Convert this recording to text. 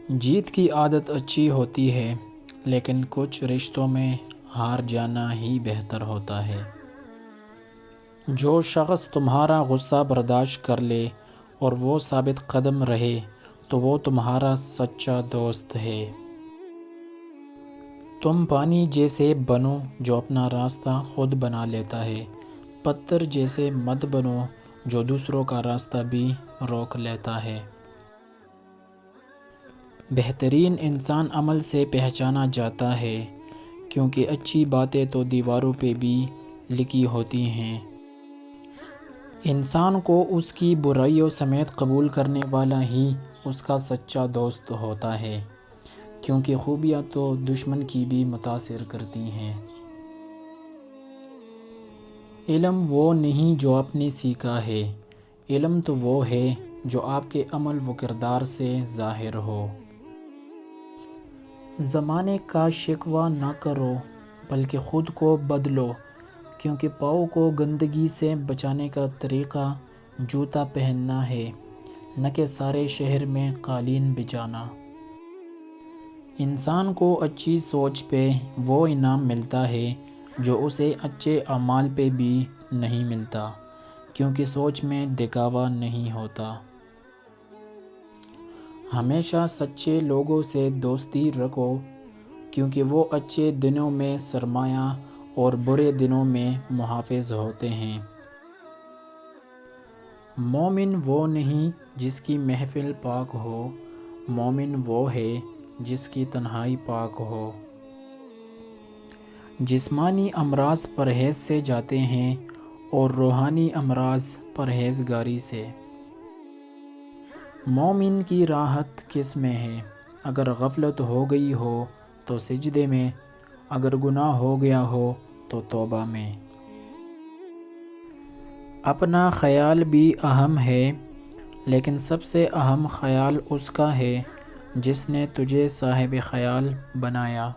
جیت کی عادت اچھی ہوتی ہے، لیکن کچھ رشتوں میں ہار جانا ہی بہتر ہوتا ہے۔ جو شخص تمہارا غصہ برداشت کر لے اور وہ ثابت قدم رہے تو وہ تمہارا سچا دوست ہے۔ تم پانی جیسے بنو جو اپنا راستہ خود بنا لیتا ہے، پتھر جیسے مت بنو جو دوسروں کا راستہ بھی روک لیتا ہے۔ بہترین انسان عمل سے پہچانا جاتا ہے، کیونکہ اچھی باتیں تو دیواروں پہ بھی لکھی ہوتی ہیں۔ انسان کو اس کی برائیوں سمیت قبول کرنے والا ہی اس کا سچا دوست ہوتا ہے، کیونکہ خوبیاں تو دشمن کی بھی متاثر کرتی ہیں۔ علم وہ نہیں جو آپ نے سیکھا ہے، علم تو وہ ہے جو آپ کے عمل و کردار سے ظاہر ہو۔ زمانے کا شکوہ نہ کرو بلکہ خود کو بدلو، کیونکہ پاؤں کو گندگی سے بچانے کا طریقہ جوتا پہننا ہے، نہ کہ سارے شہر میں قالین بچھانا۔ انسان کو اچھی سوچ پہ وہ انعام ملتا ہے جو اسے اچھے اعمال پہ بھی نہیں ملتا، کیونکہ سوچ میں دکھاوا نہیں ہوتا۔ ہمیشہ سچے لوگوں سے دوستی رکھو، کیونکہ وہ اچھے دنوں میں سرمایہ اور برے دنوں میں محافظ ہوتے ہیں۔ مومن وہ نہیں جس کی محفل پاک ہو، مومن وہ ہے جس کی تنہائی پاک ہو۔ جسمانی امراض پرہیز سے جاتے ہیں اور روحانی امراض پرہیزگاری سے۔ مومن کی راحت کس میں ہے؟ اگر غفلت ہو گئی ہو تو سجدے میں، اگر گناہ ہو گیا ہو تو توبہ میں۔ اپنا خیال بھی اہم ہے، لیکن سب سے اہم خیال اس کا ہے جس نے تجھے صاحب خیال بنایا۔